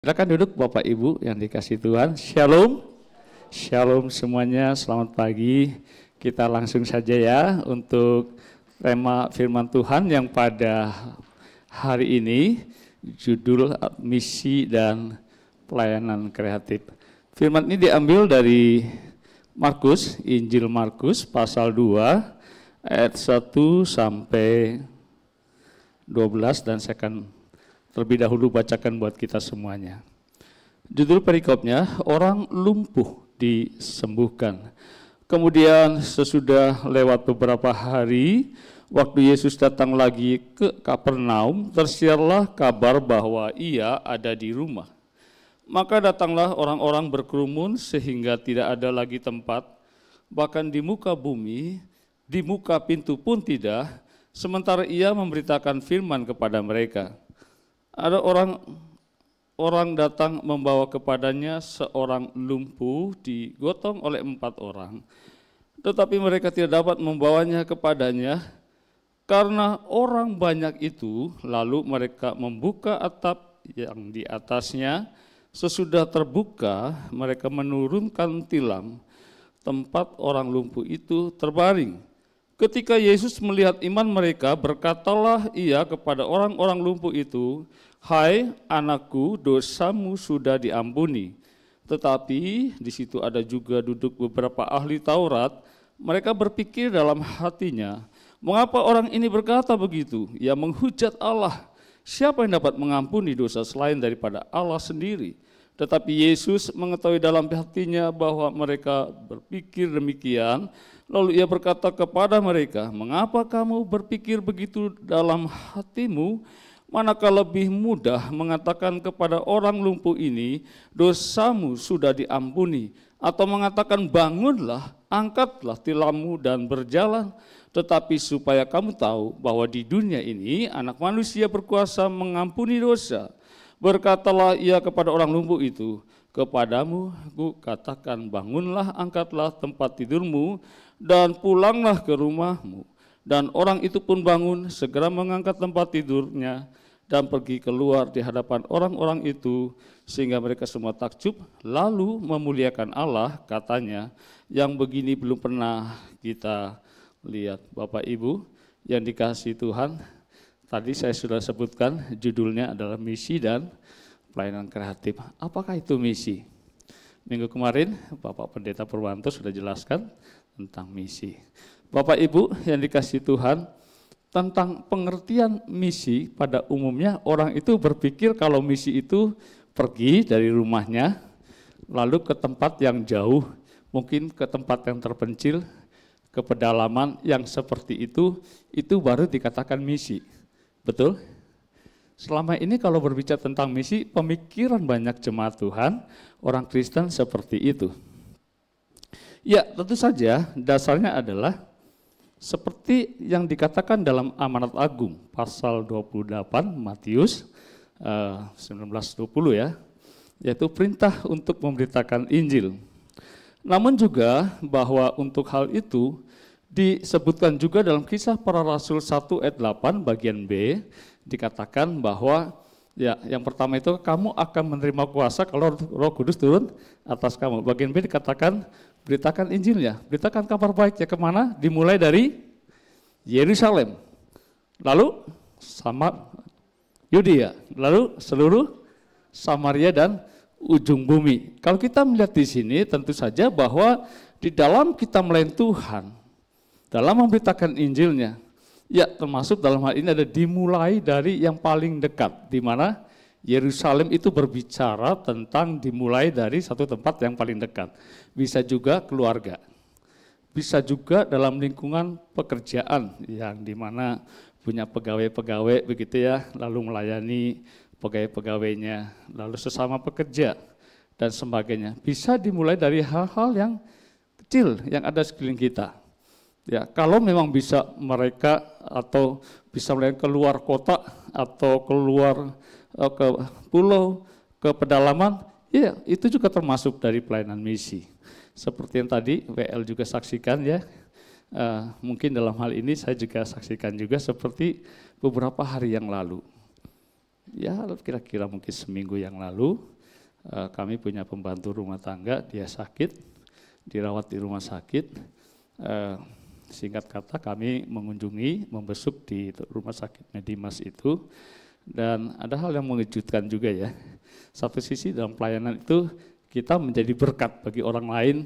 Silakan duduk Bapak Ibu yang dikasih Tuhan. Shalom. Shalom semuanya, selamat pagi. Kita langsung saja ya untuk tema firman Tuhan yang pada hari ini judul misi dan pelayanan kreatif. Firman ini diambil dari Markus, Injil Markus pasal 2 ayat 1 sampai 12 dan saya akan terlebih dahulu bacakan buat kita semuanya. Judul perikopnya, orang lumpuh disembuhkan. Kemudian sesudah lewat beberapa hari, waktu Yesus datang lagi ke Kapernaum, tersiarlah kabar bahwa ia ada di rumah. Maka datanglah orang-orang berkerumun sehingga tidak ada lagi tempat, bahkan di muka bumi, di muka pintu pun tidak, sementara ia memberitakan firman kepada mereka. Ada orang datang membawa kepadanya seorang lumpuh digotong oleh 4 orang. Tetapi mereka tidak dapat membawanya kepadanya karena orang banyak itu. Lalu mereka membuka atap yang di atasnya. Sesudah terbuka mereka menurunkan tilam. Tempat orang lumpuh itu terbaring. Ketika Yesus melihat iman mereka, berkatalah ia kepada orang-orang lumpuh itu, "Hai anakku, dosamu sudah diampuni." Tetapi di situ ada juga duduk beberapa ahli Taurat. Mereka berpikir dalam hatinya, "Mengapa orang ini berkata begitu? Ia menghujat Allah. Siapa yang dapat mengampuni dosa selain daripada Allah sendiri?" Tetapi Yesus mengetahui dalam hatinya bahwa mereka berpikir demikian. Lalu ia berkata kepada mereka, "Mengapa kamu berpikir begitu dalam hatimu? Manakah lebih mudah mengatakan kepada orang lumpuh ini, dosamu sudah diampuni, atau mengatakan bangunlah, angkatlah tilammu dan berjalan? Tetapi supaya kamu tahu bahwa di dunia ini anak manusia berkuasa mengampuni dosa." Berkatalah ia kepada orang lumpuh itu, "Kepadamu ku katakan, bangunlah, angkatlah tempat tidurmu, dan pulanglah ke rumahmu." Dan orang itu pun bangun, segera mengangkat tempat tidurnya, dan pergi keluar di hadapan orang-orang itu, sehingga mereka semua takjub, lalu memuliakan Allah, katanya, "Yang begini belum pernah kita lihat." Bapak Ibu yang dikasihi Tuhan, tadi saya sudah sebutkan judulnya adalah misi dan pelayanan kreatif. Apakah itu misi? Minggu kemarin Bapak Pendeta Purwanto sudah jelaskan tentang misi. Bapak Ibu yang dikasihi Tuhan, tentang pengertian misi pada umumnya orang itu berpikir kalau misi itu pergi dari rumahnya lalu ke tempat yang jauh, mungkin ke tempat yang terpencil, ke pedalaman yang seperti itu baru dikatakan misi. Betul? Selama ini kalau berbicara tentang misi, pemikiran banyak jemaat Tuhan, orang Kristen seperti itu. Ya, tentu saja dasarnya adalah seperti yang dikatakan dalam Amanat Agung, pasal 28 Matius 19:20 ya, yaitu perintah untuk memberitakan Injil. Namun juga bahwa untuk hal itu disebutkan juga dalam Kisah Para Rasul 1 ayat 8 bagian B, dikatakan bahwa ya yang pertama itu kamu akan menerima kuasa kalau Roh Kudus turun atas kamu. Bagian B dikatakan beritakan Injilnya, beritakan kabar baiknya kemana? Dimulai dari Yerusalem, lalu sama Yudea, lalu seluruh Samaria dan ujung bumi. Kalau kita melihat di sini tentu saja bahwa di dalam kita melayani Tuhan, dalam memberitakan Injilnya, ya termasuk dalam hal ini ada dimulai dari yang paling dekat, di mana Yerusalem itu berbicara tentang dimulai dari satu tempat yang paling dekat. Bisa juga keluarga, bisa juga dalam lingkungan pekerjaan yang di mana punya pegawai-pegawai begitu ya, lalu melayani pegawai-pegawainya, lalu sesama pekerja dan sebagainya. Bisa dimulai dari hal-hal yang kecil yang ada sekeliling kita. Ya, kalau memang bisa mereka atau bisa melayani keluar kota atau keluar ke pulau, ke pedalaman, ya itu juga termasuk dari pelayanan misi. Seperti yang tadi WL juga saksikan ya, mungkin dalam hal ini saya juga saksikan juga seperti beberapa hari yang lalu. ya kira-kira mungkin seminggu yang lalu, kami punya pembantu rumah tangga, dia sakit, dirawat di rumah sakit. Singkat kata kami mengunjungi, membesuk di rumah sakit Medimas itu, dan ada hal yang mengejutkan juga ya. Satu sisi dalam pelayanan itu kita menjadi berkat bagi orang lain,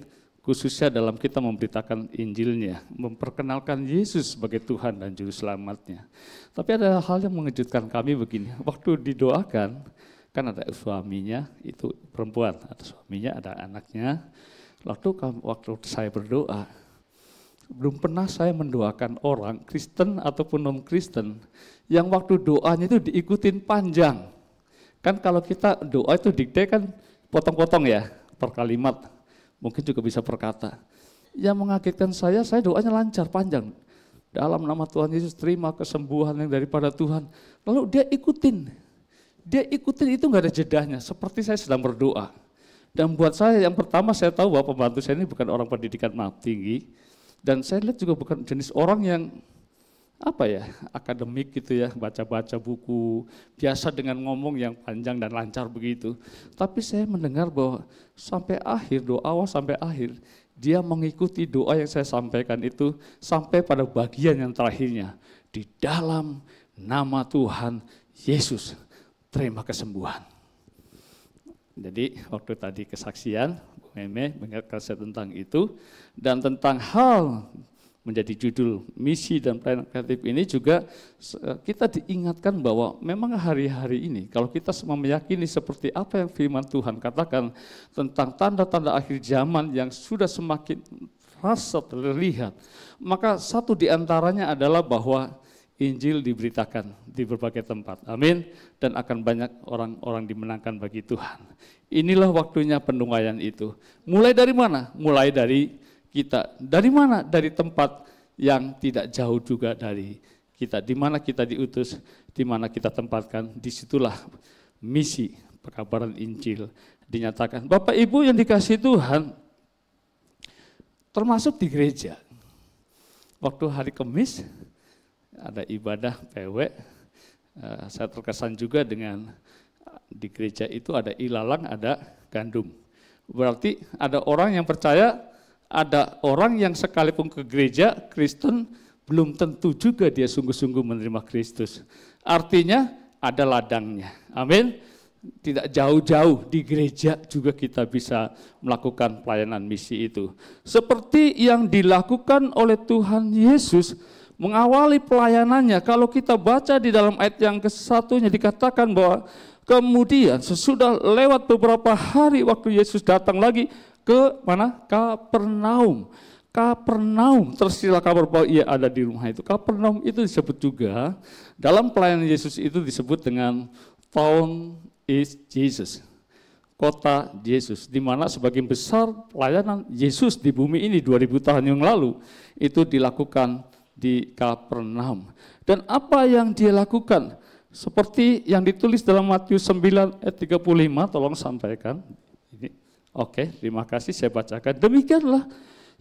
khususnya dalam kita memberitakan Injilnya, memperkenalkan Yesus sebagai Tuhan dan Juru Selamatnya. Tapi ada hal yang mengejutkan kami begini, waktu didoakan, kan ada suaminya, itu perempuan, ada suaminya, ada anaknya. Waktu saya berdoa, belum pernah saya mendoakan orang Kristen ataupun non-Kristen yang waktu doanya itu diikutin panjang. Kan kalau kita doa itu dikte kan potong-potong ya, per kalimat, mungkin juga bisa per kata. Yang mengagetkan saya doanya lancar, panjang. Dalam nama Tuhan Yesus, terima kesembuhan yang daripada Tuhan. Lalu dia ikutin itu nggak ada jedahnya, seperti saya sedang berdoa. Dan buat saya yang pertama saya tahu bahwa pembantu saya ini bukan orang pendidikan tinggi, dan saya lihat juga bukan jenis orang yang akademik gitu ya, baca-baca buku, biasa dengan ngomong yang panjang dan lancar begitu. Tapi saya mendengar bahwa sampai akhir, doa awal sampai akhir, dia mengikuti doa yang saya sampaikan itu sampai pada bagian yang terakhirnya. Di dalam nama Tuhan Yesus, terima kesembuhan. Jadi waktu tadi kesaksian, Bu Meme mengingatkan saya tentang itu, dan tentang hal menjadi judul misi dan pelayanan kreatif ini juga kita diingatkan bahwa memang hari-hari ini kalau kita semua meyakini seperti apa yang firman Tuhan katakan tentang tanda-tanda akhir zaman yang sudah semakin terasa terlihat, maka satu di antaranya adalah bahwa Injil diberitakan di berbagai tempat, amin, dan akan banyak orang-orang dimenangkan bagi Tuhan. Inilah waktunya pendungaian itu. Mulai dari mana? Mulai dari kita. Dari mana? Dari tempat yang tidak jauh juga dari kita. Di mana kita diutus, di mana kita tempatkan, disitulah misi pekabaran Injil dinyatakan. Bapak Ibu yang dikasihi Tuhan, termasuk di gereja. Waktu hari Kamis, ada ibadah PW, saya terkesan juga dengan di gereja itu ada ilalang, ada gandum. Berarti ada orang yang percaya, ada orang yang sekalipun ke gereja Kristen belum tentu juga dia sungguh-sungguh menerima Kristus. Artinya ada ladangnya, amin. Tidak jauh-jauh di gereja juga kita bisa melakukan pelayanan misi itu. Seperti yang dilakukan oleh Tuhan Yesus mengawali pelayanannya. Kalau kita baca di dalam ayat yang ke-1-nya dikatakan bahwa kemudian sesudah lewat beberapa hari waktu Yesus datang lagi ke mana? Kapernaum. Kapernaum, tersirat kabar bahwa ia ada di rumah itu. Kapernaum itu disebut juga dalam pelayanan Yesus itu disebut dengan town is Jesus. Kota Yesus, di mana sebagian besar pelayanan Yesus di bumi ini 2000 tahun yang lalu itu dilakukan di Kapernaum. Dan apa yang dia lakukan? Seperti yang ditulis dalam Matius 9 ayat 35, tolong sampaikan. Ini. Oke, terima kasih, saya bacakan. Demikianlah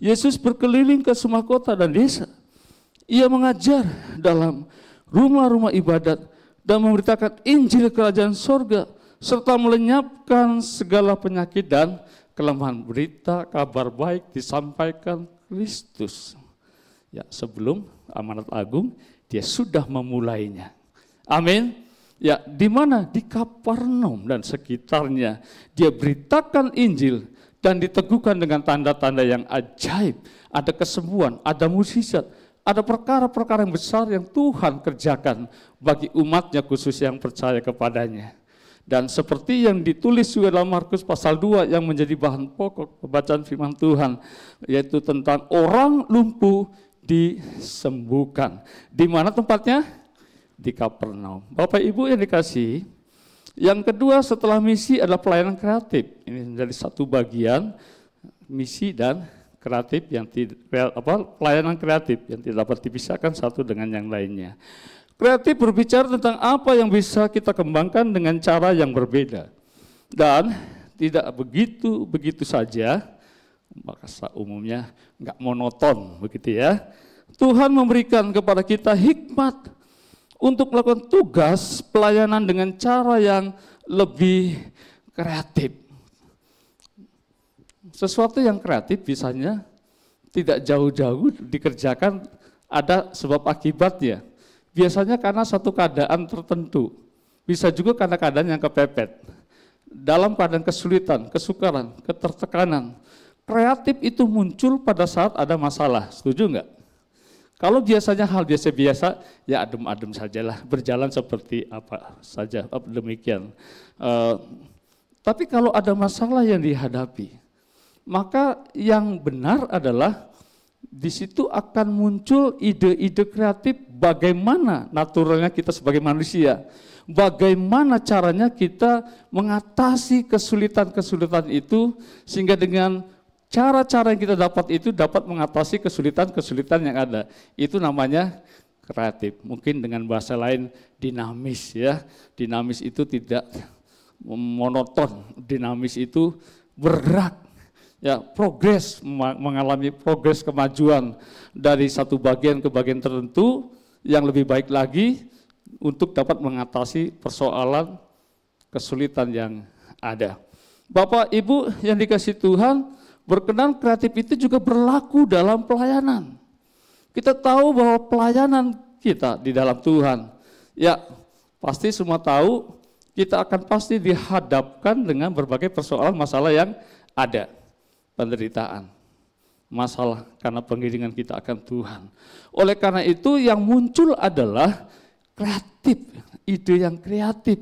Yesus berkeliling ke semua kota dan desa. Ia mengajar dalam rumah-rumah ibadat dan memberitakan Injil Kerajaan Sorga, serta melenyapkan segala penyakit dan kelemahan. Berita kabar baik disampaikan Kristus. Ya, sebelum amanat agung, dia sudah memulainya. Amin. Ya, di mana? Di Kapernaum dan sekitarnya. Dia beritakan Injil dan diteguhkan dengan tanda-tanda yang ajaib. Ada kesembuhan, ada mukjizat, ada perkara-perkara yang besar yang Tuhan kerjakan bagi umatnya khusus yang percaya kepadanya. Dan seperti yang ditulis juga dalam Markus pasal 2 yang menjadi bahan pokok pembacaan firman Tuhan, yaitu tentang orang lumpuh disembuhkan. Di mana tempatnya? Di Kapernaum. Bapak Ibu yang dikasihi, yang kedua setelah misi adalah pelayanan kreatif. Ini menjadi satu bagian misi dan kreatif yang pelayanan kreatif yang tidak dapat dipisahkan satu dengan yang lainnya. Kreatif berbicara tentang apa yang bisa kita kembangkan dengan cara yang berbeda dan tidak begitu saja. Bahasa umumnya nggak monoton begitu ya. Tuhan memberikan kepada kita hikmat untuk melakukan tugas pelayanan dengan cara yang lebih kreatif. Sesuatu yang kreatif biasanya tidak jauh-jauh dikerjakan, ada sebab akibatnya. Biasanya karena satu keadaan tertentu, bisa juga karena keadaan yang kepepet. Dalam keadaan kesulitan, kesukaran, ketertekanan, kreatif itu muncul pada saat ada masalah, setuju enggak? Kalau biasanya hal biasa-biasa, ya adem-adem sajalah, berjalan seperti apa saja, demikian. Tapi kalau ada masalah yang dihadapi, maka yang benar adalah di situ akan muncul ide-ide kreatif bagaimana naturalnya kita sebagai manusia, bagaimana caranya kita mengatasi kesulitan-kesulitan itu, sehingga dengan cara-cara yang kita dapat itu dapat mengatasi kesulitan-kesulitan yang ada. Itu namanya kreatif. Mungkin dengan bahasa lain dinamis ya. Dinamis itu tidak monoton. Dinamis itu bergerak. Ya, progres, mengalami progres kemajuan dari satu bagian ke bagian tertentu yang lebih baik lagi untuk dapat mengatasi persoalan kesulitan yang ada. Bapak Ibu yang dikasihi Tuhan, berkenan kreatif itu juga berlaku dalam pelayanan. Kita tahu bahwa pelayanan kita di dalam Tuhan, ya pasti semua tahu kita akan pasti dihadapkan dengan berbagai persoalan masalah yang ada. Penderitaan, masalah karena pengiringan kita akan Tuhan. Oleh karena itu yang muncul adalah kreatif, ide yang kreatif.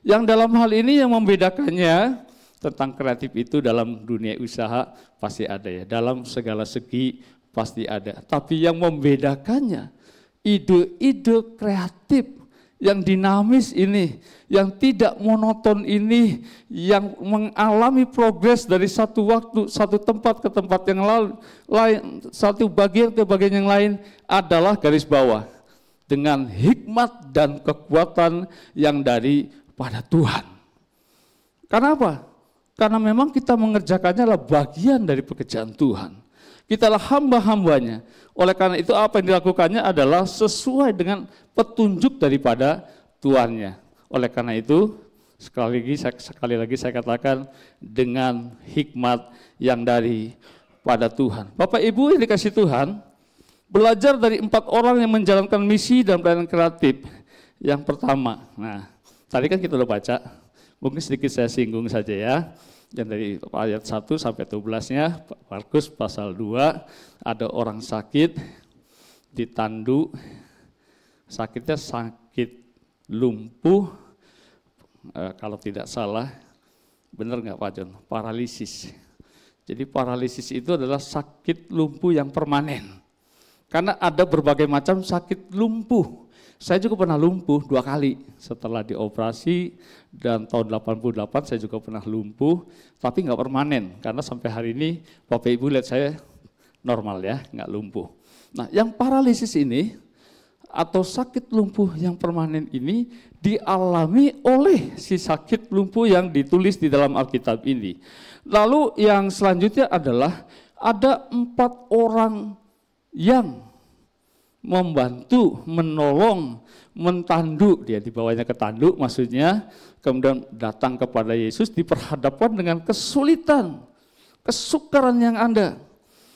Yang dalam hal ini yang membedakannya tentang kreatif itu dalam dunia usaha pasti ada ya, dalam segala segi pasti ada. Tapi yang membedakannya ide-ide kreatif yang dinamis ini, yang tidak monoton ini, yang mengalami progres dari satu waktu, satu tempat ke tempat yang lain, satu bagian ke bagian yang lain adalah garis bawah dengan hikmat dan kekuatan yang daripada Tuhan. Karena apa? Karena memang kita mengerjakannya adalah bagian dari pekerjaan Tuhan. Kita adalah hamba-hambanya. Oleh karena itu apa yang dilakukannya adalah sesuai dengan petunjuk daripada Tuannya. Oleh karena itu sekali lagi saya katakan dengan hikmat yang daripada Tuhan. Bapak Ibu yang dikasihi Tuhan, belajar dari 4 orang yang menjalankan misi dan pelayanan kreatif. Yang pertama, nah tadi kan kita udah baca, mungkin sedikit saya singgung saja ya. Yang dari ayat 1 sampai 12-nya, Markus pasal 2, ada orang sakit, ditandu, sakitnya sakit lumpuh, kalau tidak salah, benar nggak Pak John? Paralisis. Jadi paralisis itu adalah sakit lumpuh yang permanen. Karena ada berbagai macam sakit lumpuh. Saya juga pernah lumpuh 2 kali setelah dioperasi, dan tahun 88 saya juga pernah lumpuh, tapi nggak permanen, karena sampai hari ini Bapak Ibu lihat saya normal ya, nggak lumpuh. Nah yang paralisis ini, atau sakit lumpuh yang permanen ini, dialami oleh si sakit lumpuh yang ditulis di dalam Alkitab ini. Lalu yang selanjutnya adalah ada 4 orang yang membantu, menolong, mentandu, dia dibawanya ke tanduk maksudnya, kemudian datang kepada Yesus, diperhadapkan dengan kesulitan, kesukaran yang ada,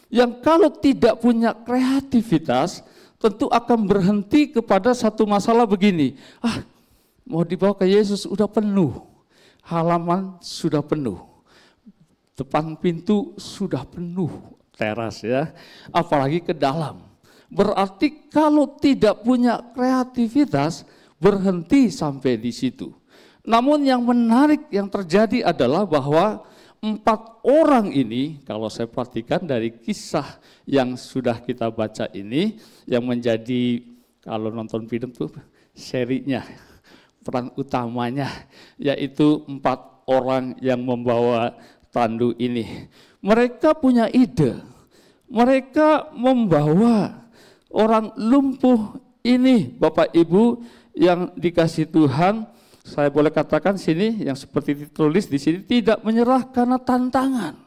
yang kalau tidak punya kreativitas, tentu akan berhenti kepada satu masalah begini, mau dibawa ke Yesus, udah penuh, halaman sudah penuh, depan pintu sudah penuh, teras ya, apalagi ke dalam. Berarti kalau tidak punya kreativitas, berhenti sampai di situ. Namun yang menarik yang terjadi adalah bahwa 4 orang ini, kalau saya perhatikan dari kisah yang sudah kita baca ini, yang menjadi, kalau nonton film tuh serinya, peran utamanya, yaitu 4 orang yang membawa tandu ini. Mereka punya ide, mereka membawa orang lumpuh ini, Bapak Ibu yang dikasihi Tuhan, saya boleh katakan sini yang seperti ditulis di sini, tidak menyerah karena tantangan.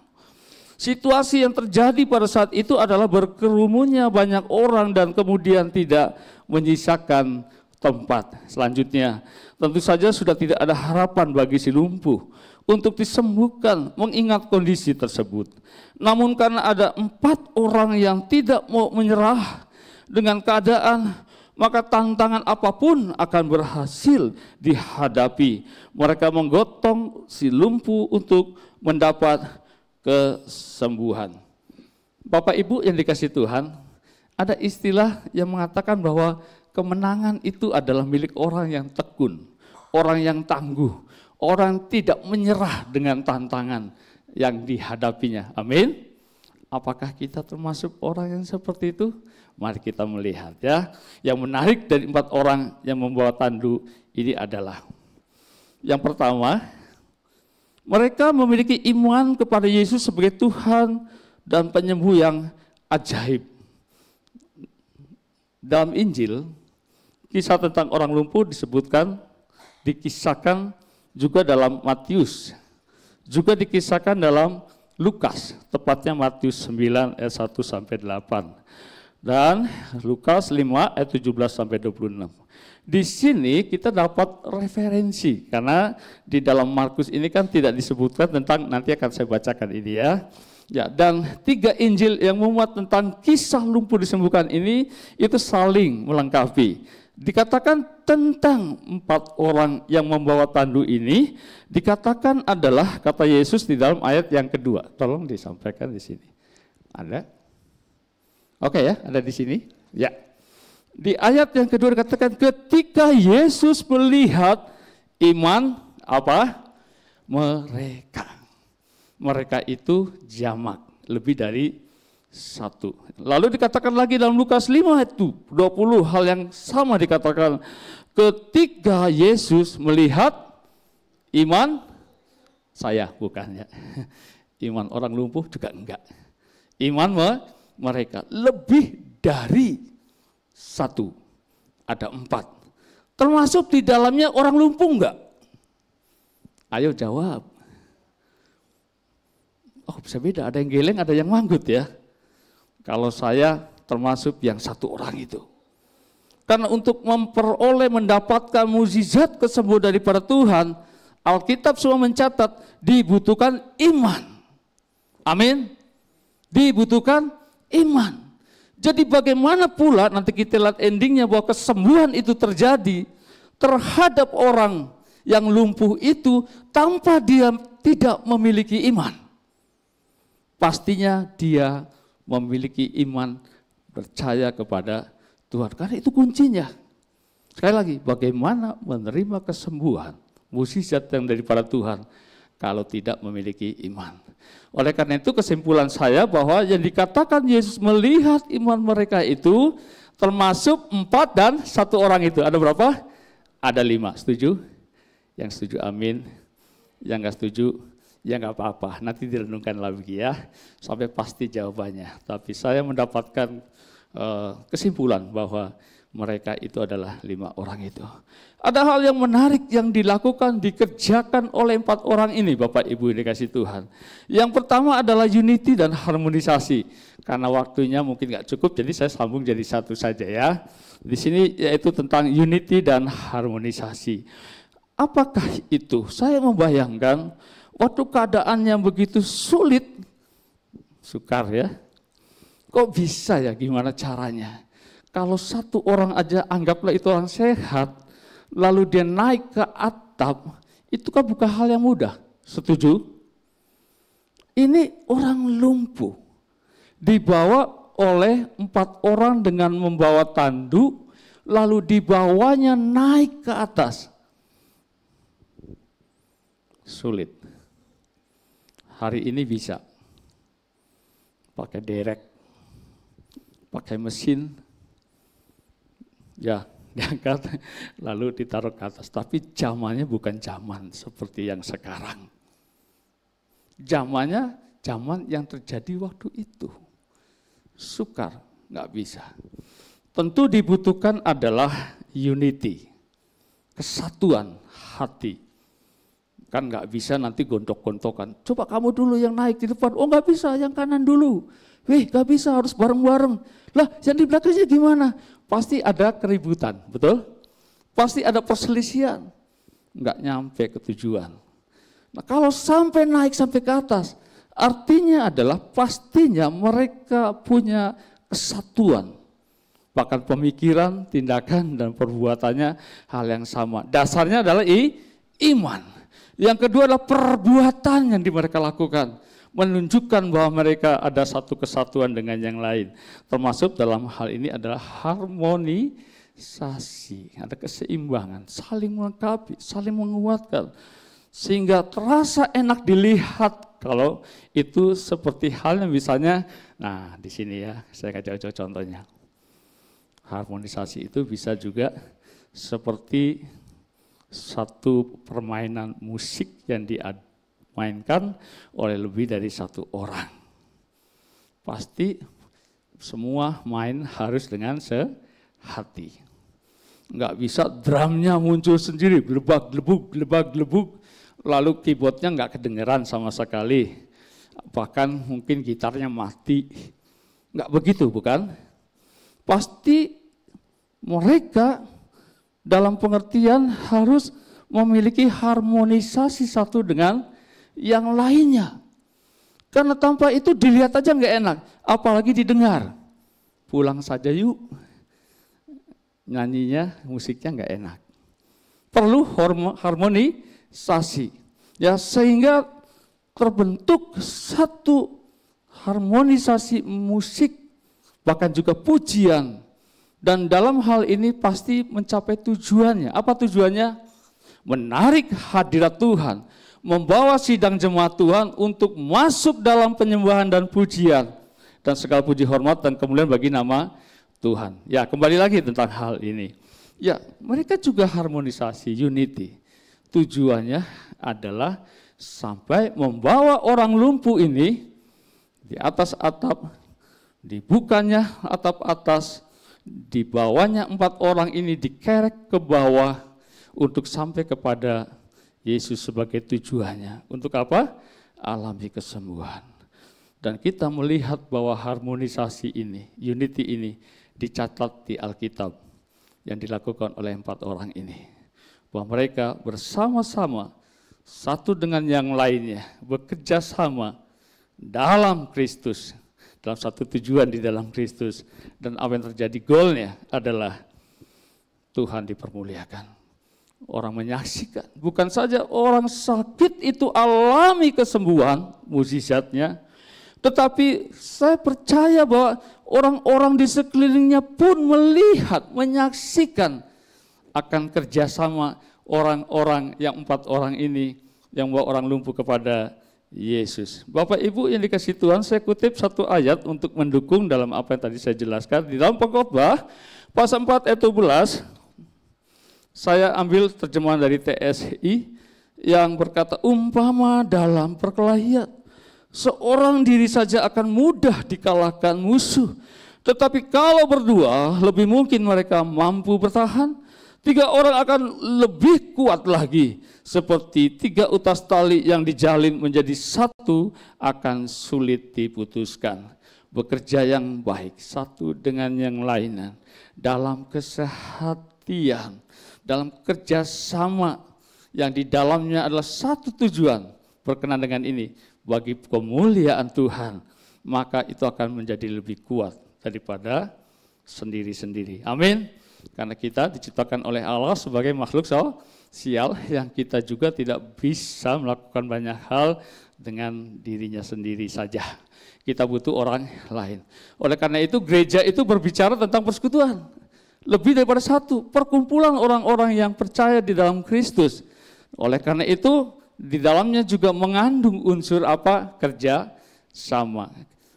Situasi yang terjadi pada saat itu adalah berkerumunnya banyak orang dan kemudian tidak menyisakan tempat. Selanjutnya, tentu saja sudah tidak ada harapan bagi si lumpuh untuk disembuhkan mengingat kondisi tersebut. Namun karena ada 4 orang yang tidak mau menyerah dengan keadaan, maka tantangan apapun akan berhasil dihadapi. Mereka menggotong si lumpuh untuk mendapat kesembuhan. Bapak Ibu yang dikasihi Tuhan, ada istilah yang mengatakan bahwa kemenangan itu adalah milik orang yang tekun, orang yang tangguh, orang tidak menyerah dengan tantangan yang dihadapinya. Amin. Apakah kita termasuk orang yang seperti itu? Mari kita melihat ya. Yang menarik dari 4 orang yang membawa tandu ini adalah, yang pertama, mereka memiliki iman kepada Yesus sebagai Tuhan dan penyembuh yang ajaib. Dalam Injil, kisah tentang orang lumpuh disebutkan, dikisahkan juga dalam Matius, juga dikisahkan dalam Lukas, tepatnya Matius 9 ayat 1 sampai 8 dan Lukas 5 ayat 17 sampai 26. Di sini kita dapat referensi karena di dalam Markus ini kan tidak disebutkan tentang, nanti akan saya bacakan ini ya. Ya, dan 3 Injil yang memuat tentang kisah lumpuh disembuhkan ini itu saling melengkapi. Dikatakan tentang 4 orang yang membawa tandu ini, dikatakan adalah kata Yesus di dalam ayat yang kedua. Tolong disampaikan di sini. Ada? Oke ya, ada di sini. Ya. Di ayat yang kedua dikatakan ketika Yesus melihat iman apa? Mereka itu jamak, lebih dari 1. Lalu dikatakan lagi dalam Lukas 5 ayat 20 hal yang sama dikatakan ketika Yesus melihat iman saya, bukan ya. Iman orang lumpuh juga enggak. Iman mereka lebih dari 1. Ada 4. Termasuk di dalamnya orang lumpuh enggak? Ayo jawab. Oh bisa beda, ada yang geleng, ada yang manggut ya. Kalau saya termasuk yang 1 orang itu. Karena untuk memperoleh mendapatkan mukjizat kesembuhan daripada Tuhan, Alkitab semua mencatat dibutuhkan iman. Amin. Dibutuhkan iman. Jadi bagaimana pula nanti kita lihat endingnya bahwa kesembuhan itu terjadi terhadap orang yang lumpuh itu tanpa dia tidak memiliki iman. Pastinya dia memiliki iman percaya kepada Tuhan. Karena itu kuncinya. Sekali lagi, bagaimana menerima kesembuhan, mukjizat yang daripada Tuhan kalau tidak memiliki iman. Oleh karena itu kesimpulan saya bahwa yang dikatakan Yesus melihat iman mereka itu termasuk 4 dan 1 orang itu. Ada berapa? Ada 5. Setuju? Yang setuju amin. Yang enggak setuju ya enggak apa-apa. Nanti direnungkan lagi ya sampai pasti jawabannya. Tapi saya mendapatkan kesimpulan bahwa mereka itu adalah 5 orang itu. Ada hal yang menarik yang dilakukan, dikerjakan oleh 4 orang ini, Bapak Ibu yang dikasihi Tuhan. Yang pertama adalah unity dan harmonisasi. Karena waktunya mungkin nggak cukup, jadi saya sambung jadi satu saja ya. Di sini yaitu tentang unity dan harmonisasi. Apakah itu? Saya membayangkan waktu keadaan yang begitu sulit, sukar ya. Kok bisa ya, gimana caranya? Kalau 1 orang aja anggaplah itu orang sehat, lalu dia naik ke atap, itu kan bukan hal yang mudah. Setuju? Ini orang lumpuh, dibawa oleh 4 orang dengan membawa tandu, lalu dibawanya naik ke atas. Sulit. Hari ini bisa. Pakai derek, pakai mesin, ya diangkat lalu ditaruh ke atas. Tapi zamannya bukan zaman seperti yang sekarang. Zamannya zaman yang terjadi waktu itu. Sukar, nggak bisa. Tentu dibutuhkan adalah unity, kesatuan hati. Kan nggak bisa nanti gontok-gontokan. Coba kamu dulu yang naik di depan. Oh nggak bisa, yang kanan dulu. Nggak bisa, harus bareng-bareng. Lah yang di belakangnya gimana? Pasti ada keributan, betul? pasti ada perselisihan, nggak nyampe ke tujuan. Nah, kalau sampai naik sampai ke atas, artinya adalah pastinya mereka punya kesatuan. Bahkan pemikiran, tindakan, dan perbuatannya hal yang sama. Dasarnya adalah iman. Yang kedua adalah perbuatan yang mereka lakukan. Menunjukkan bahwa mereka ada satu kesatuan dengan yang lain. Termasuk dalam hal ini adalah harmonisasi. Ada keseimbangan, saling melengkapi, saling menguatkan. Sehingga terasa enak dilihat kalau itu seperti halnya misalnya, nah di sini ya saya kasih contohnya. Harmonisasi itu bisa juga seperti satu permainan musik yang dimainkan oleh lebih dari satu orang. Pasti semua main harus dengan sehati. Nggak bisa drumnya muncul sendiri, gelebak-gelebuk, lalu keyboardnya nggak kedengeran sama sekali. Bahkan mungkin gitarnya mati. Nggak begitu, bukan? Pasti mereka dalam pengertian harus memiliki harmonisasi satu dengan yang lainnya. Karena tanpa itu dilihat aja nggak enak, apalagi didengar. Pulang saja yuk, nyanyinya, musiknya nggak enak. Perlu harmonisasi, ya sehingga terbentuk satu harmonisasi musik, bahkan juga pujian. Dan dalam hal ini pasti mencapai tujuannya. Apa tujuannya? Menarik hadirat Tuhan, membawa sidang jemaat Tuhan untuk masuk dalam penyembahan dan pujian, dan segala puji hormat dan kemuliaan bagi nama Tuhan. Ya, kembali lagi tentang hal ini. Ya, mereka juga harmonisasi, unity. Tujuannya adalah sampai membawa orang lumpuh ini di atas atap, dibukanya atap atas, dibawanya 4 orang ini dikerek ke bawah untuk sampai kepada Yesus sebagai tujuannya. Untuk apa? Alami kesembuhan. Dan kita melihat bahwa harmonisasi ini, unity ini dicatat di Alkitab yang dilakukan oleh 4 orang ini. Bahwa mereka bersama-sama satu dengan yang lainnya, bekerja sama dalam Kristus, dalam satu tujuan di dalam Kristus. Dan apa yang terjadi, goalnya adalah Tuhan dipermuliakan. Orang menyaksikan, bukan saja orang sakit itu alami kesembuhan, mukjizatnya, tetapi saya percaya bahwa orang-orang di sekelilingnya pun melihat, menyaksikan akan kerjasama orang-orang yang 4 orang ini yang bawa orang lumpuh kepada Yesus. Bapak Ibu yang dikasihi Tuhan, saya kutip satu ayat untuk mendukung dalam apa yang tadi saya jelaskan. Di dalam Pengkhotbah pasal 4 ayat 12, saya ambil terjemahan dari TSI yang berkata, umpama dalam perkelahian, seorang diri saja akan mudah dikalahkan musuh. Tetapi kalau berdua, lebih mungkin mereka mampu bertahan. 3 orang akan lebih kuat lagi. Seperti 3 utas tali yang dijalin menjadi satu, akan sulit diputuskan. Bekerja yang baik satu dengan yang lainnya, dalam kesehatian, dalam kerjasama yang di dalamnya adalah satu tujuan, berkenan dengan ini, bagi kemuliaan Tuhan, maka itu akan menjadi lebih kuat daripada sendiri-sendiri. Amin. Karena kita diciptakan oleh Allah sebagai makhluk sosial yang kita juga tidak bisa melakukan banyak hal dengan dirinya sendiri saja. Kita butuh orang lain. Oleh karena itu gereja itu berbicara tentang persekutuan. Lebih daripada satu, perkumpulan orang-orang yang percaya di dalam Kristus. Oleh karena itu di dalamnya juga mengandung unsur apa? Kerja sama.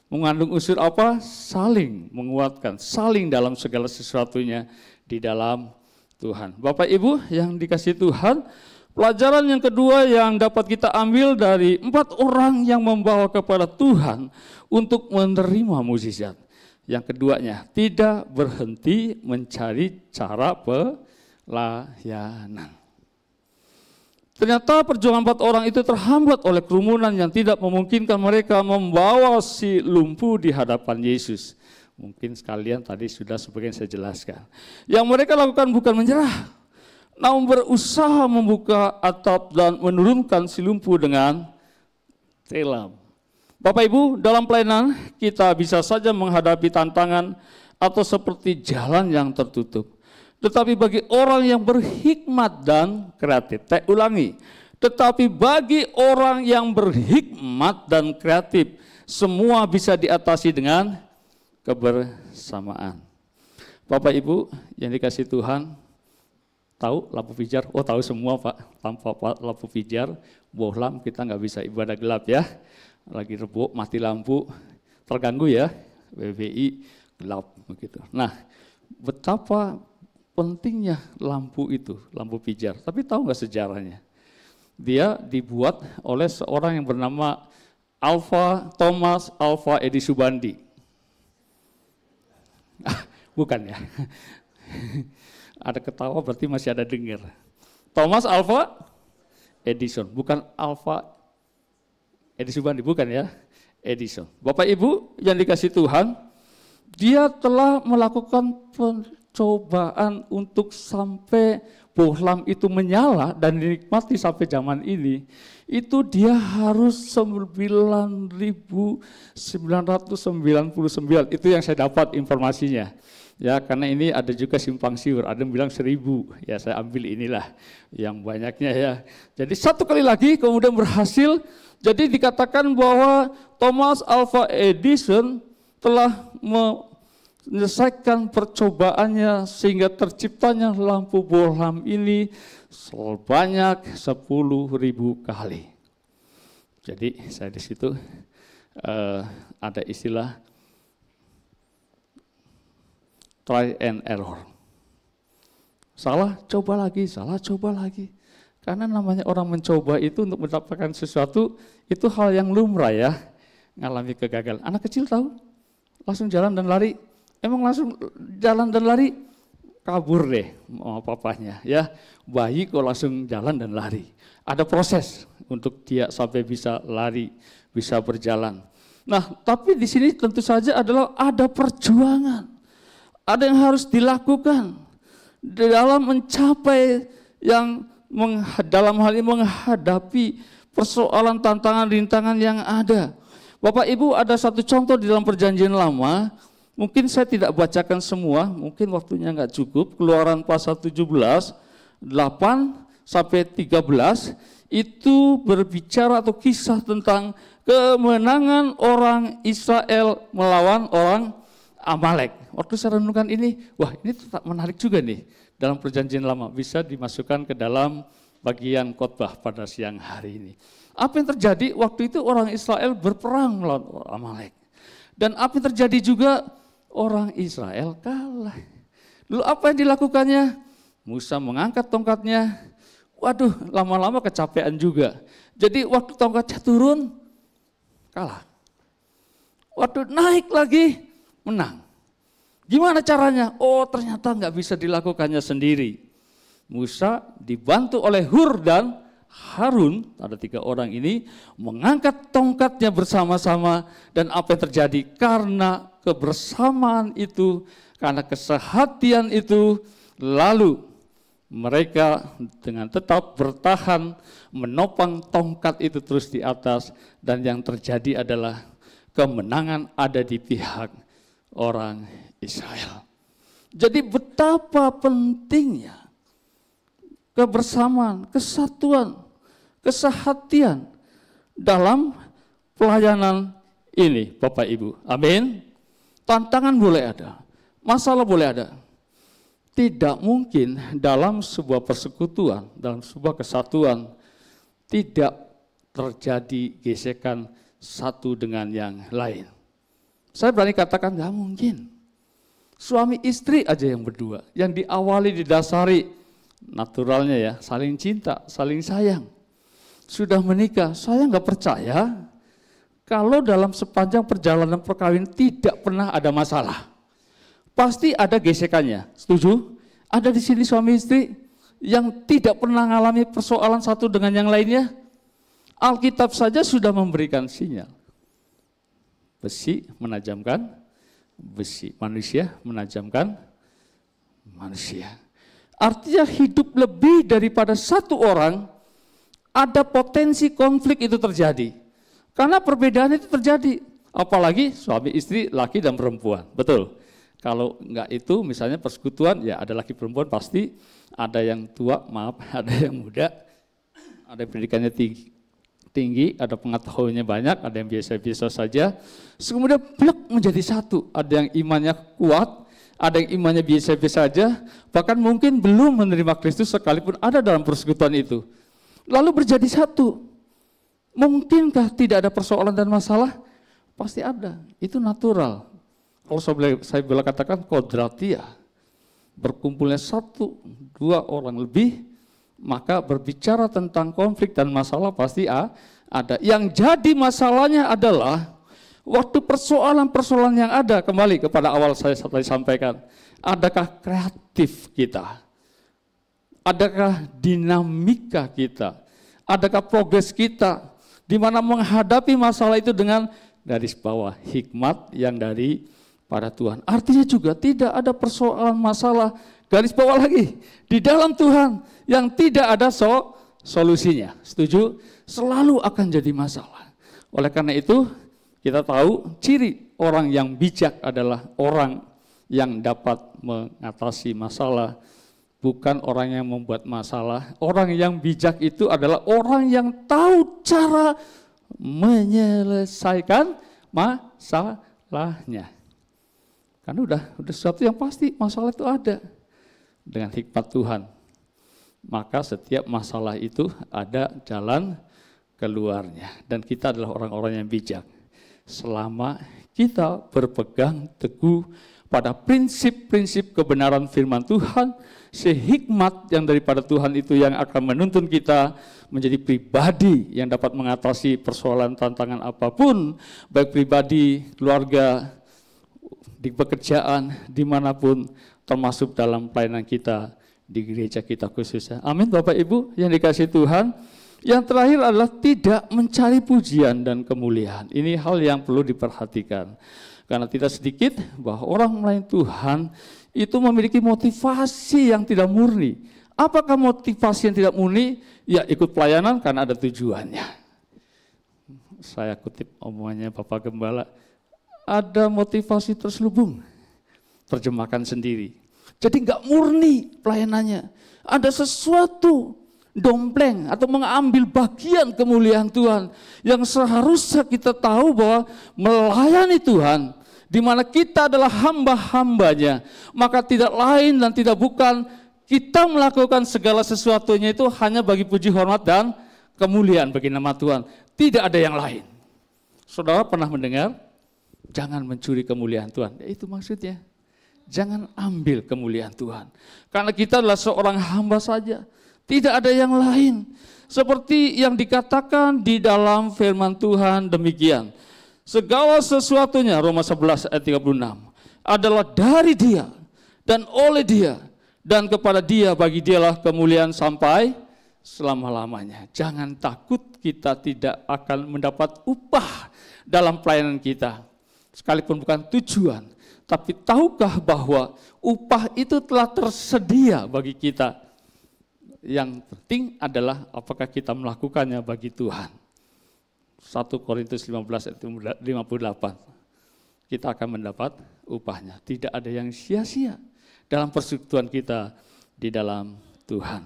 Mengandung unsur apa? Saling menguatkan, saling dalam segala sesuatunya di dalam Tuhan. Bapak Ibu yang dikasihi Tuhan, pelajaran yang kedua yang dapat kita ambil dari 4 orang yang membawa kepada Tuhan untuk menerima mukjizat. Yang keduanya, tidak berhenti mencari cara pelayanan. Ternyata perjuangan 4 orang itu terhambat oleh kerumunan yang tidak memungkinkan mereka membawa si lumpuh di hadapan Yesus. Mungkin sekalian tadi sudah sebagian saya jelaskan. Yang mereka lakukan bukan menyerah, namun berusaha membuka atap dan menurunkan si lumpuh dengan telam. Bapak Ibu, dalam pelayanan kita bisa saja menghadapi tantangan atau seperti jalan yang tertutup. Tetapi bagi orang yang berhikmat dan kreatif, saya ulangi, tetapi bagi orang yang berhikmat dan kreatif, semua bisa diatasi dengan kebersamaan. Bapak Ibu yang dikasih Tuhan, tahu lampu pijar? Oh, tahu semua Pak, tanpa lampu pijar, bohlam kita nggak bisa ibadah gelap ya. Lagi rebuk, mati lampu, terganggu ya, WBI gelap begitu. Nah, betapa pentingnya lampu itu, lampu pijar. Tapi tahu nggak sejarahnya? Dia dibuat oleh seorang yang bernama Thomas Alva Edison Subandi. Bukan ya? Ada ketawa berarti masih ada dengar. Thomas Alva Edison, bukan Alva Edison Subandi, bukan ya? Edison. Bapak Ibu yang dikasih Tuhan, dia telah melakukan pencobaan untuk sampai bohlam itu menyala dan dinikmati sampai zaman ini. Itu dia harus 9.999. Itu yang saya dapat informasinya. Ya, karena ini ada juga simpang siur, ada yang bilang 1.000. Ya, saya ambil inilah yang banyaknya ya. Jadi satu kali lagi kemudian berhasil. Jadi dikatakan bahwa Thomas Alva Edison telah menyelesaikan percobaannya sehingga terciptanya lampu bohlam ini sebanyak 10.000 kali. Jadi saya di situ ada istilah try and error. Salah, coba lagi, salah, coba lagi. Karena namanya orang mencoba itu untuk mendapatkan sesuatu, itu hal yang lumrah ya, ngalami kegagalan. Anak kecil tahu, langsung jalan dan lari. Emang langsung jalan dan lari, kabur deh sama papanya ya. Bayi kok langsung jalan dan lari. Ada proses untuk dia sampai bisa lari, bisa berjalan. Nah, tapi di sini tentu saja adalah ada perjuangan. Ada yang harus dilakukan dalam mencapai yang dalam hal ini menghadapi persoalan tantangan rintangan yang ada. Bapak Ibu, ada satu contoh di dalam Perjanjian Lama, mungkin saya tidak bacakan semua, mungkin waktunya nggak cukup. Keluaran pasal 17, 8 sampai 13 itu berbicara atau kisah tentang kemenangan orang Israel melawan orang Amalek. Waktu saya renungkan ini, wah ini tetap menarik juga nih. Dalam Perjanjian Lama bisa dimasukkan ke dalam bagian khotbah pada siang hari ini. Apa yang terjadi waktu itu orang Israel berperang melawan Amalek. Dan apa yang terjadi juga orang Israel kalah. Lalu apa yang dilakukannya? Musa mengangkat tongkatnya. Waduh, lama-lama kecapean juga. Jadi waktu tongkatnya turun, kalah. Waktu naik lagi, menang. Gimana caranya? Oh, ternyata nggak bisa dilakukannya sendiri. Musa dibantu oleh Hur dan Harun, ada 3 orang ini, mengangkat tongkatnya bersama-sama. Dan apa yang terjadi? Karena kebersamaan itu, karena kesehatian itu, lalu mereka dengan tetap bertahan menopang tongkat itu terus di atas. Dan yang terjadi adalah kemenangan ada di pihak orang Israel. Jadi betapa pentingnya kebersamaan, kesatuan, kesehatian dalam pelayanan ini, Bapak Ibu. Amin. Tantangan boleh ada, masalah boleh ada. Tidak mungkin dalam sebuah persekutuan, dalam sebuah kesatuan, tidak terjadi gesekan satu dengan yang lain. Saya berani katakan nggak mungkin. Suami istri aja yang berdua, yang diawali didasari naturalnya ya, saling cinta, saling sayang. Sudah menikah, saya nggak percaya kalau dalam sepanjang perjalanan perkawinan tidak pernah ada masalah. Pasti ada gesekannya, setuju? Ada di sini suami istri yang tidak pernah mengalami persoalan satu dengan yang lainnya. Alkitab saja sudah memberikan sinyal. Besi menajamkan besi, manusia menajamkan manusia. Artinya hidup lebih daripada satu orang, ada potensi konflik itu terjadi. Karena perbedaan itu terjadi. Apalagi suami istri, laki dan perempuan. Betul. Kalau enggak itu misalnya persekutuan, ya ada laki perempuan pasti ada yang tua, ada yang muda, ada pendidikannya tinggi, ada pengetahuannya banyak, ada yang biasa-biasa saja. Kemudian blok menjadi satu. Ada yang imannya kuat, ada yang imannya biasa-biasa saja, bahkan mungkin belum menerima Kristus sekalipun ada dalam persekutuan itu. Lalu berjadi satu. Mungkinkah tidak ada persoalan dan masalah? Pasti ada, itu natural. Kalau saya boleh katakan kodratia, berkumpulnya satu, dua orang lebih, maka berbicara tentang konflik dan masalah pasti ada. Yang jadi masalahnya adalah waktu persoalan-persoalan yang ada, kembali kepada awal saya tadi sampaikan, adakah kreatif kita? Adakah dinamika kita? Adakah progres kita? Di mana menghadapi masalah itu dengan garis bawah hikmat yang dari pada Tuhan. Artinya juga tidak ada persoalan masalah, garis bawah lagi, di dalam Tuhan yang tidak ada solusinya. Setuju? Selalu akan jadi masalah. Oleh karena itu, kita tahu ciri orang yang bijak adalah orang yang dapat mengatasi masalah, bukan orang yang membuat masalah. Orang yang bijak itu adalah orang yang tahu cara menyelesaikan masalahnya. Karena udah sesuatu yang pasti, masalah itu ada. Dengan hikmat Tuhan, maka setiap masalah itu ada jalan keluarnya. Dan kita adalah orang-orang yang bijak. Selama kita berpegang teguh pada prinsip-prinsip kebenaran firman Tuhan, sehikmat yang daripada Tuhan itu yang akan menuntun kita menjadi pribadi yang dapat mengatasi persoalan tantangan apapun, baik pribadi, keluarga, di pekerjaan, dimanapun, termasuk dalam pelayanan kita di gereja kita khususnya. Amin Bapak Ibu yang dikasihi Tuhan. Yang terakhir adalah tidak mencari pujian dan kemuliaan. Ini hal yang perlu diperhatikan. Karena tidak sedikit bahwa orang melayani Tuhan itu memiliki motivasi yang tidak murni. Apakah motivasi yang tidak murni? Ya ikut pelayanan karena ada tujuannya. Saya kutip omongannya Bapak Gembala, ada motivasi terselubung. Terjemahkan sendiri. Jadi enggak murni pelayanannya. Ada sesuatu dompleng atau mengambil bagian kemuliaan Tuhan yang seharusnya kita tahu bahwa melayani Tuhan, di mana kita adalah hamba-hambanya, maka tidak lain dan tidak bukan kita melakukan segala sesuatunya itu hanya bagi puji hormat dan kemuliaan bagi nama Tuhan. Tidak ada yang lain. Saudara pernah mendengar, jangan mencuri kemuliaan Tuhan. Ya, itu maksudnya. Jangan ambil kemuliaan Tuhan. Karena kita adalah seorang hamba saja. Tidak ada yang lain. Seperti yang dikatakan di dalam firman Tuhan demikian. Segala sesuatunya, Roma 11 ayat 36, adalah dari Dia dan oleh Dia dan kepada Dia, bagi Dialah kemuliaan sampai selama-lamanya. Jangan takut kita tidak akan mendapat upah dalam pelayanan kita. Sekalipun bukan tujuan, tapi tahukah bahwa upah itu telah tersedia bagi kita. Yang penting adalah apakah kita melakukannya bagi Tuhan. 1 Korintus 15 ayat 58. Kita akan mendapat upahnya. Tidak ada yang sia-sia dalam persekutuan kita di dalam Tuhan.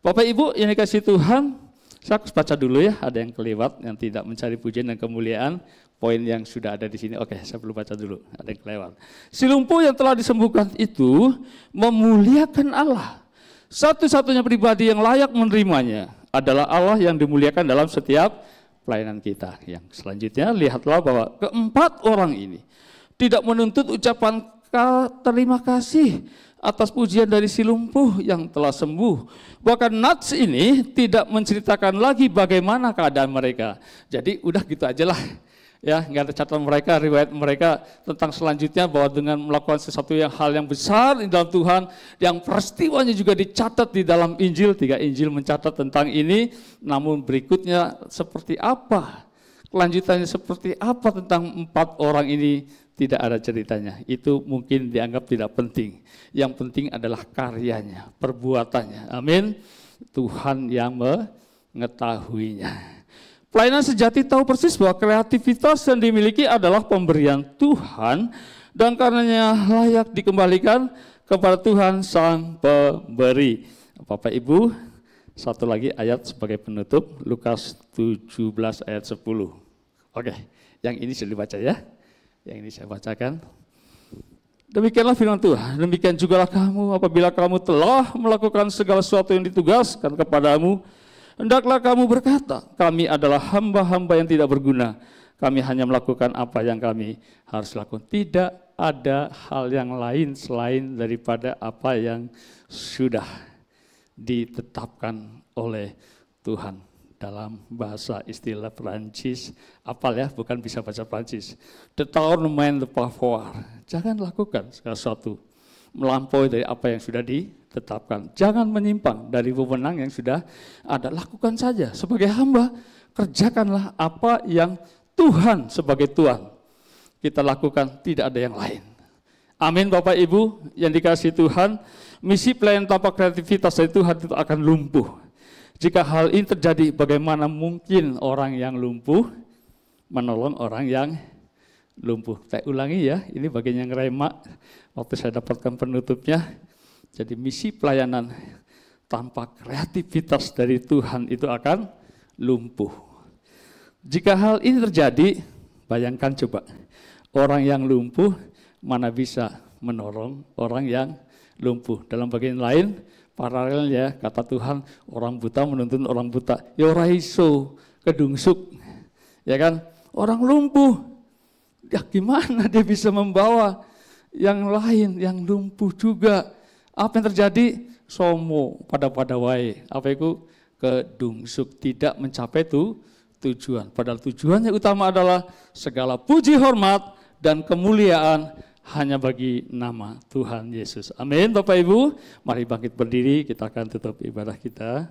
Bapak Ibu yang dikasihi Tuhan, saya baca dulu ya, ada yang kelewat yang tidak mencari pujian dan kemuliaan. Poin yang sudah ada di sini, oke, saya perlu baca dulu, ada yang kelewat. Si lumpuh yang telah disembuhkan itu memuliakan Allah. Satu-satunya pribadi yang layak menerimanya adalah Allah yang dimuliakan dalam setiap pelayanan kita. Yang selanjutnya, lihatlah bahwa keempat orang ini tidak menuntut ucapan terima kasih atas pujian dari si lumpuh yang telah sembuh. Bahkan nats ini tidak menceritakan lagi bagaimana keadaan mereka. Jadi udah gitu aja lah. Ya, nggak ada catatan mereka, riwayat mereka tentang selanjutnya bahwa dengan melakukan sesuatu hal yang besar di dalam Tuhan, yang peristiwanya juga dicatat di dalam Injil, 3 Injil mencatat tentang ini, namun berikutnya seperti apa, kelanjutannya seperti apa tentang 4 orang ini tidak ada ceritanya. Itu mungkin dianggap tidak penting. Yang penting adalah karyanya, perbuatannya. Amin. Tuhan yang mengetahuinya. Pelayanan sejati tahu persis bahwa kreativitas yang dimiliki adalah pemberian Tuhan dan karenanya layak dikembalikan kepada Tuhan Sang Pemberi. Bapak Ibu, satu lagi ayat sebagai penutup, Lukas 17 ayat 10. Oke, yang ini sudah dibaca ya. Yang ini saya bacakan. Demikianlah firman Tuhan, demikian jugalah kamu apabila kamu telah melakukan segala sesuatu yang ditugaskan kepadamu, hendaklah kamu berkata, kami adalah hamba-hamba yang tidak berguna. Kami hanya melakukan apa yang kami harus lakukan. Tidak ada hal yang lain selain daripada apa yang sudah ditetapkan oleh Tuhan. Dalam bahasa istilah Perancis, apal ya, bukan bisa baca Perancis. Détournement de pouvoir. Jangan lakukan segala sesuatu melampaui dari apa yang sudah ditetapkan. Jangan menyimpang dari wewenang yang sudah ada. Lakukan saja sebagai hamba, kerjakanlah apa yang Tuhan sebagai Tuhan kita lakukan, tidak ada yang lain. Amin Bapak Ibu yang dikasihi Tuhan, misi pelayanan tanpa kreativitas dari Tuhan itu akan lumpuh. Jika hal ini terjadi, bagaimana mungkin orang yang lumpuh menolong orang yang lumpuh? Saya ulangi ya, ini bagian yang remak waktu saya dapatkan penutupnya. Jadi misi pelayanan tanpa kreativitas dari Tuhan itu akan lumpuh. Jika hal ini terjadi, bayangkan coba, orang yang lumpuh mana bisa menolong orang yang lumpuh. Dalam bagian lain, paralelnya kata Tuhan, orang buta menuntun orang buta. Ya ora iso kedungsuk, ya kan? Orang lumpuh, ya gimana dia bisa membawa yang lain yang lumpuh juga? Apa yang terjadi? Somo pada wae. Apa itu? Kedungsuk, tidak mencapai tujuan. Padahal tujuannya utama adalah segala puji, hormat, dan kemuliaan hanya bagi nama Tuhan Yesus. Amin Bapak Ibu. Mari bangkit berdiri, kita akan tutup ibadah kita.